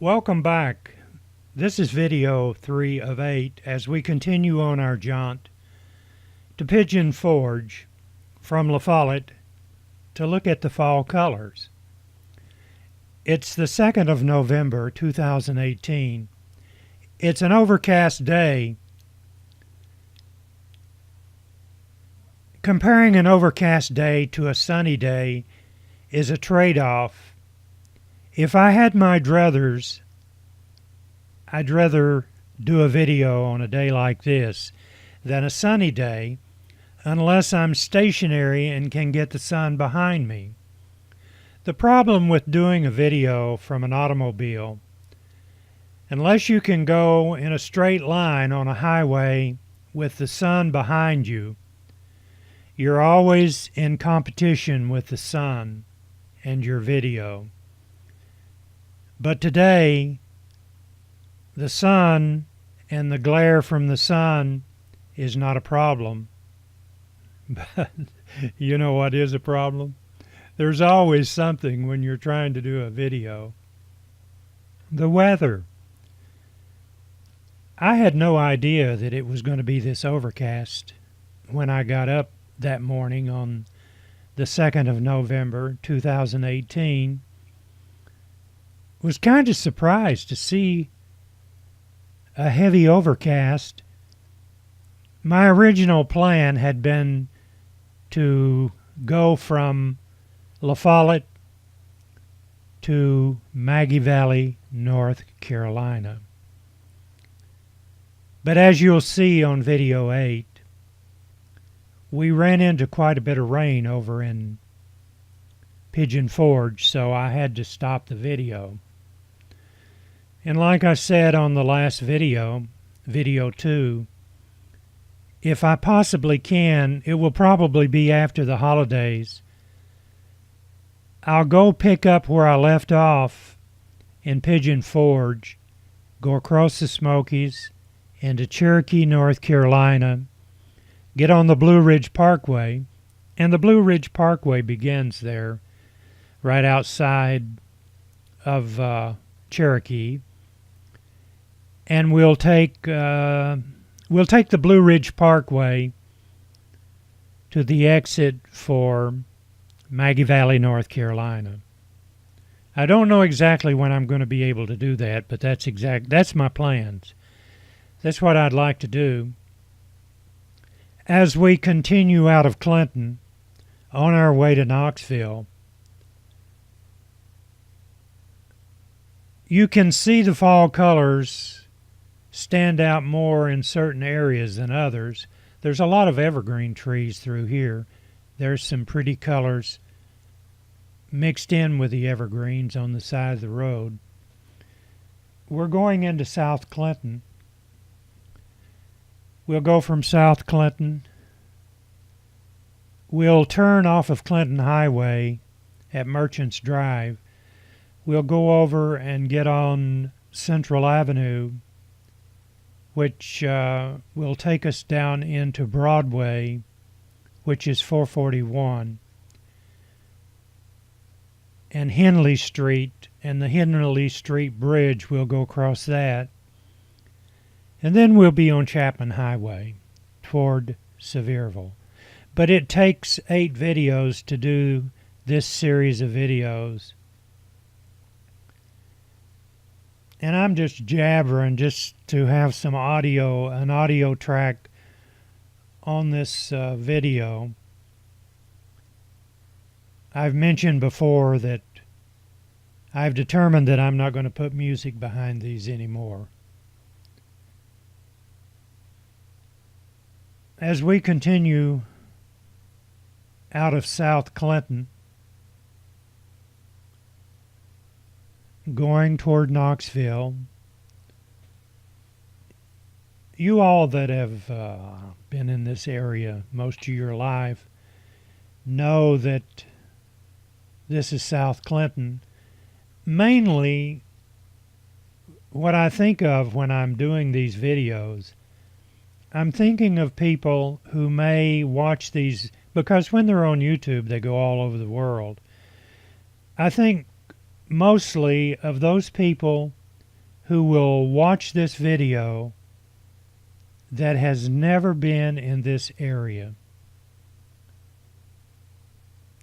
Welcome back. This is video 3 of 8 as we continue on our jaunt to Pigeon Forge from LaFollette to look at the fall colors. It's the 2nd of November 2018. It's an overcast day. Comparing an overcast day to a sunny day is a trade-off. If I had my druthers, I'd rather do a video on a day like this than a sunny day, unless I'm stationary and can get the sun behind me. The problem with doing a video from an automobile, unless you can go in a straight line on a highway with the sun behind you, you're always in competition with the sun and your video. But today, the sun and the glare from the sun is not a problem. But you know what is a problem? There's always something when you're trying to do a video. The weather. I had no idea that it was going to be this overcast when I got up that morning on the 2nd of November 2018. Was kind of surprised to see a heavy overcast. My original plan had been to go from LaFollette to Maggie Valley, North Carolina. But as you'll see on video 8, we ran into quite a bit of rain over in Pigeon Forge, so I had to stop the video. And like I said on the last video, video 2, if I possibly can, it will probably be after the holidays. I'll go pick up where I left off in Pigeon Forge, go across the Smokies into Cherokee, North Carolina, get on the Blue Ridge Parkway, and the Blue Ridge Parkway begins there, right outside of Cherokee. And we'll take the Blue Ridge Parkway to the exit for Maggie Valley, North Carolina. I don't know exactly when I'm going to be able to do that, but that's my plans. That's what I'd like to do. As we continue out of Clinton on our way to Knoxville, you can see the fall colors stand out more in certain areas than others. There's a lot of evergreen trees through here. There's some pretty colors mixed in with the evergreens on the side of the road. We're going into South Clinton. We'll go from South Clinton. We'll turn off of Clinton Highway at Merchants Drive. We'll go over and get on Central Avenue, which will take us down into Broadway, which is 441, and Henley Street, and the Henley Street Bridge, we'll go across that. And then we'll be on Chapman Highway toward Sevierville. But it takes 8 videos to do this series of videos. And I'm just jabbering just to have some audio, an audio track on this video. I've mentioned before that I've determined that I'm not going to put music behind these anymore. As we continue out of South Clinton, going toward Knoxville, you all that have been in this area most of your life know that this is South Clinton. Mainly, what I think of when I'm doing these videos, I'm thinking of people who may watch these, because when they're on YouTube, they go all over the world. I think mostly of those people who will watch this video that has never been in this area.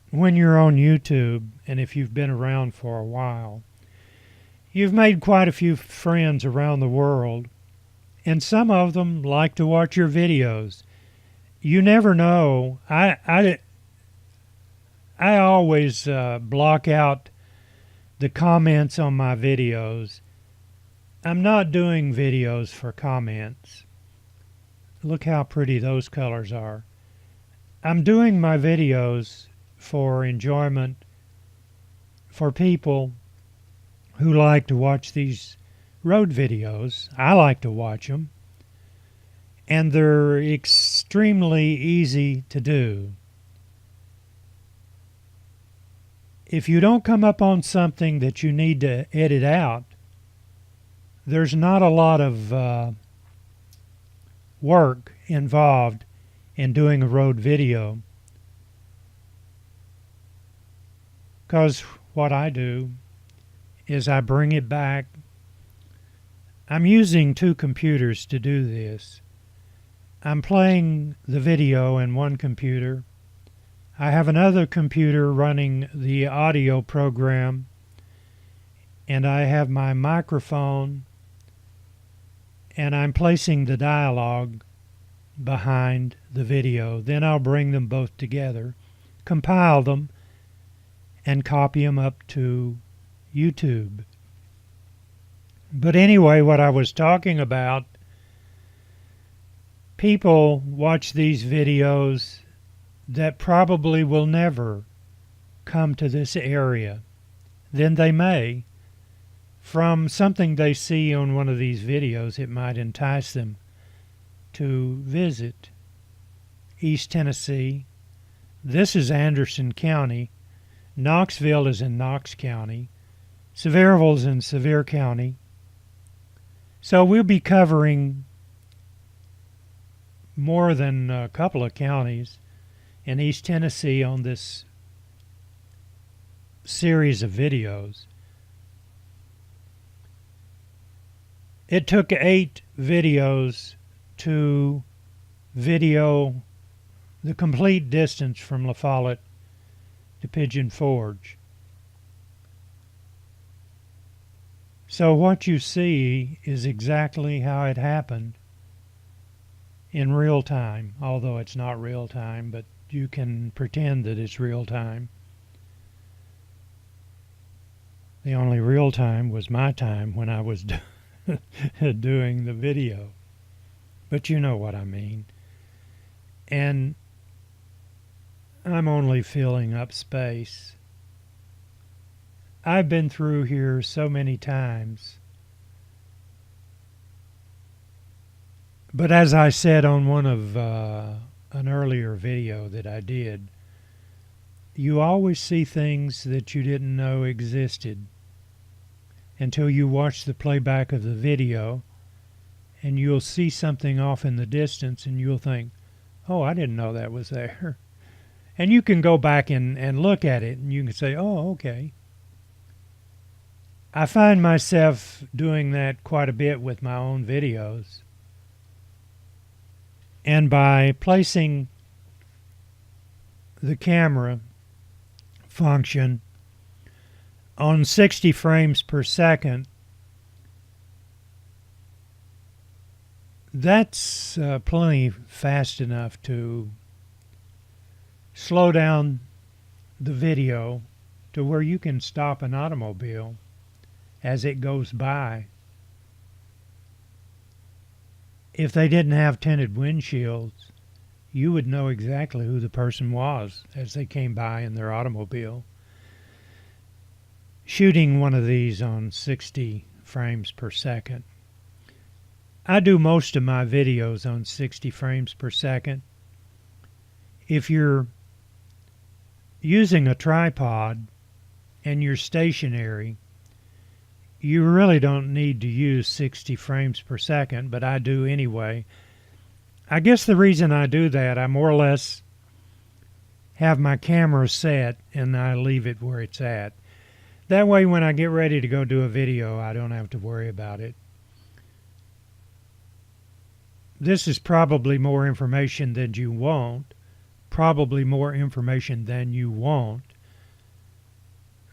When you're on YouTube, and if you've been around for a while, you've made quite a few friends around the world, and some of them like to watch your videos. You never know. I always block out the comments on my videos. I'm not doing videos for comments. Look how pretty those colors are. I'm doing my videos for enjoyment, for people who like to watch these road videos. I like to watch them, and they're extremely easy to do. If you don't come up on something that you need to edit out, there's not a lot of work involved in doing a road video, because what I do is I bring it back. I'm using two computers to do this. I'm playing the video in one computer. I have another computer running the audio program, and I have my microphone, and I'm placing the dialogue behind the video. Then I'll bring them both together, compile them, and copy them up to YouTube. But anyway, what I was talking about, people watch these videos that probably will never come to this area. Then they may. From something they see on one of these videos, it might entice them to visit East Tennessee. This is Anderson County. Knoxville is in Knox County. Sevierville is in Sevier County. So we'll be covering more than a couple of counties in East Tennessee on this series of videos. It took 8 videos to video the complete distance from LaFollette to Pigeon Forge. So what you see is exactly how it happened in real time, although it's not real time, but you can pretend that it's real time. The only real time was my time when I was doing the video. But you know what I mean. And I'm only filling up space. I've been through here so many times. But as I said on one of an earlier video that I did, you always see things that you didn't know existed until you watch the playback of the video, and you'll see something off in the distance and you'll think, oh, I didn't know that was there. And you can go back and look at it and you can say, oh, okay. I find myself doing that quite a bit with my own videos. And by placing the camera function on 60 frames per second, that's plenty fast enough to slow down the video to where you can stop an automobile as it goes by. If they didn't have tinted windshields, you would know exactly who the person was as they came by in their automobile. Shooting one of these on 60 frames per second. I do most of my videos on 60 frames per second. If you're using a tripod and you're stationary, you really don't need to use 60 frames per second, but I do anyway. I guess the reason I do that, I more or less have my camera set and I leave it where it's at. That way when I get ready to go do a video, I don't have to worry about it. This is probably more information than you want. Probably more information than you want.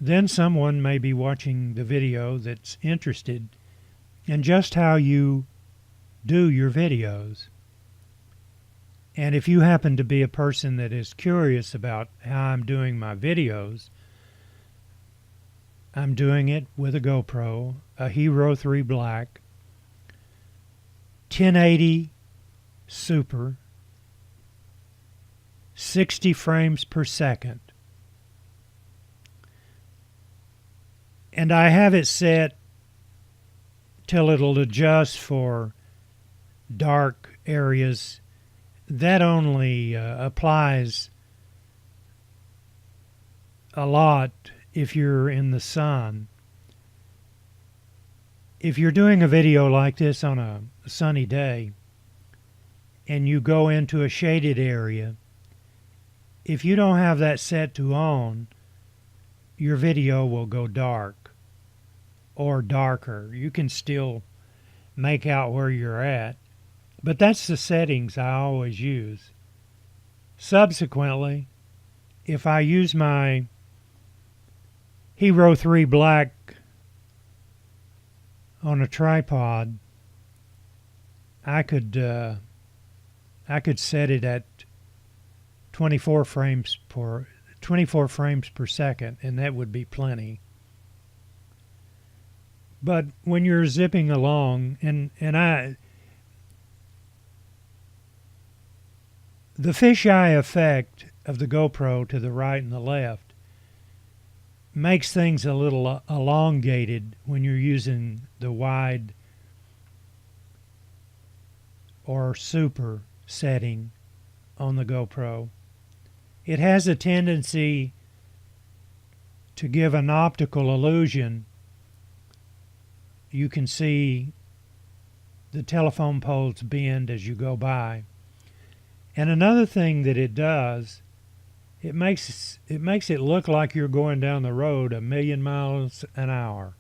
Then someone may be watching the video that's interested in just how you do your videos. And if you happen to be a person that is curious about how I'm doing my videos, I'm doing it with a GoPro, a Hero 3 Black, 1080 Super, 60 frames per second. And I have it set till it'll adjust for dark areas. That only applies a lot if you're in the sun. If you're doing a video like this on a sunny day and you go into a shaded area, if you don't have that set to on, your video will go dark or darker. You can still make out where you're at, but that's the settings I always use. Subsequently, if I use my Hero 3 Black on a tripod, I could set it at 24 frames per second, and that would be plenty. But when you're zipping along, the fisheye effect of the GoPro to the right and the left makes things a little elongated when you're using the wide or super setting on the GoPro. It has a tendency to give an optical illusion. You can see the telephone poles bend as you go by. And another thing that it does, it makes it look like you're going down the road 1,000,000 miles an hour.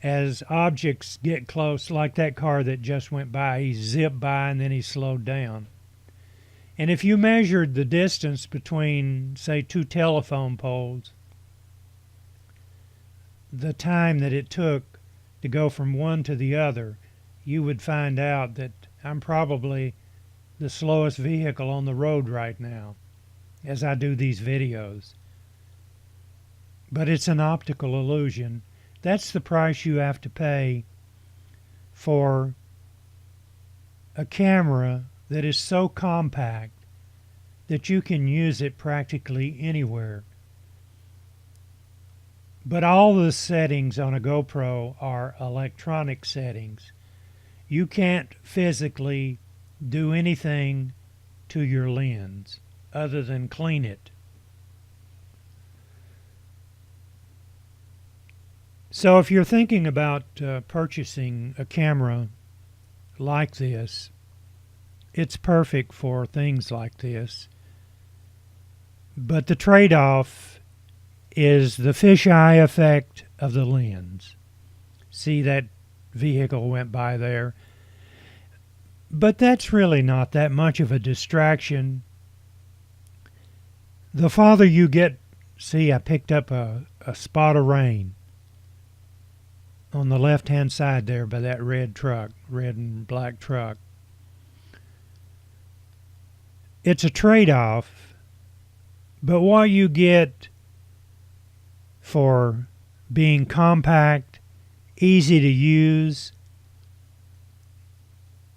As objects get close, like that car that just went by, he zipped by and then he slowed down. And if you measured the distance between, say, two telephone poles, the time that it took to go from one to the other, you would find out that I'm probably the slowest vehicle on the road right now as I do these videos. But it's an optical illusion. That's the price you have to pay for a camera that is so compact that you can use it practically anywhere. But all the settings on a GoPro are electronic settings. You can't physically do anything to your lens other than clean it. So if you're thinking about purchasing a camera like this, it's perfect for things like this. But the trade-off is the fisheye effect of the lens. See, that vehicle went by there. But that's really not that much of a distraction. The farther you get, see, I picked up a spot of rain on the left-hand side there by that red and black truck. It's a trade-off, but what you get for being compact, easy to use,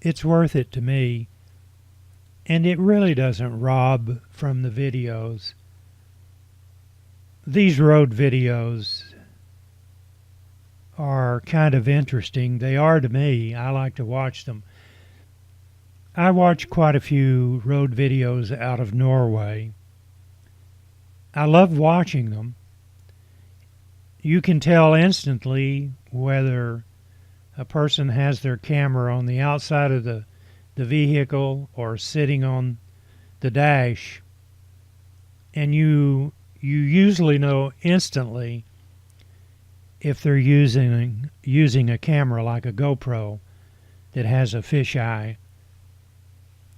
it's worth it to me. And it really doesn't rob from the videos. These road videos are kind of interesting. They are to me. I like to watch them. I watch quite a few road videos out of Norway. I love watching them. You can tell instantly whether a person has their camera on the outside of the vehicle or sitting on the dash, and you you usually know instantly if they're using a camera like a GoPro that has a fisheye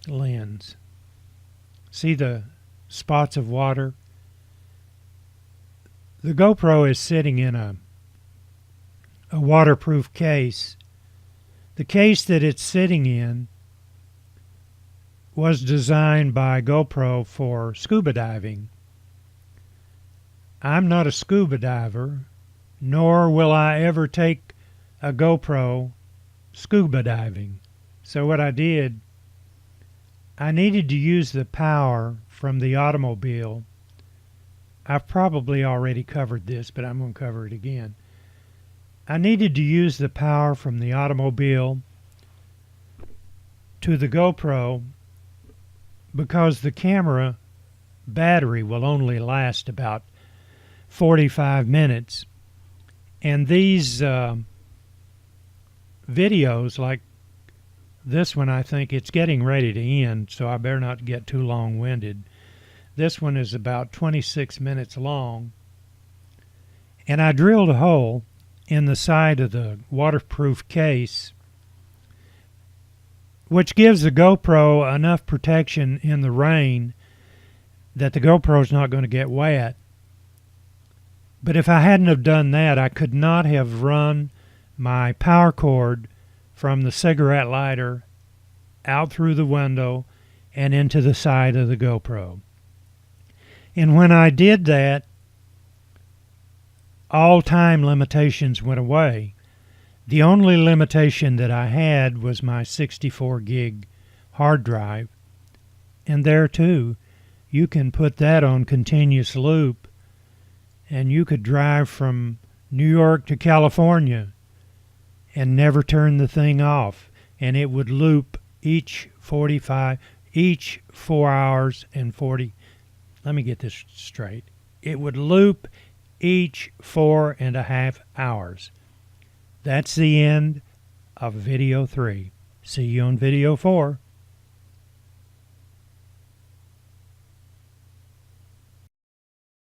lens. See the spots of water? The GoPro is sitting in a waterproof case. The case that it's sitting in was designed by GoPro for scuba diving. I'm not a scuba diver, nor will I ever take a GoPro scuba diving. So what I did, I needed to use the power from the automobile. I've probably already covered this, but I'm going to cover it again. I needed to use the power from the automobile to the GoPro because the camera battery will only last about 45 minutes. And these videos, like this one, I think it's getting ready to end, so I better not get too long-winded. This one is about 26 minutes long. And I drilled a hole in the side of the waterproof case, which gives the GoPro enough protection in the rain that the GoPro is not going to get wet. But if I hadn't have done that, I could not have run my power cord from the cigarette lighter out through the window and into the side of the GoPro. And when I did that, all time limitations went away. The only limitation that I had was my 64 gig hard drive. And there too, you can put that on continuous loop, and you could drive from New York to California and never turn the thing off, and it would loop each 4 hours and 40. Let me get this straight. It would loop each 4.5 hours. That's the end of video 3. See you on video 4.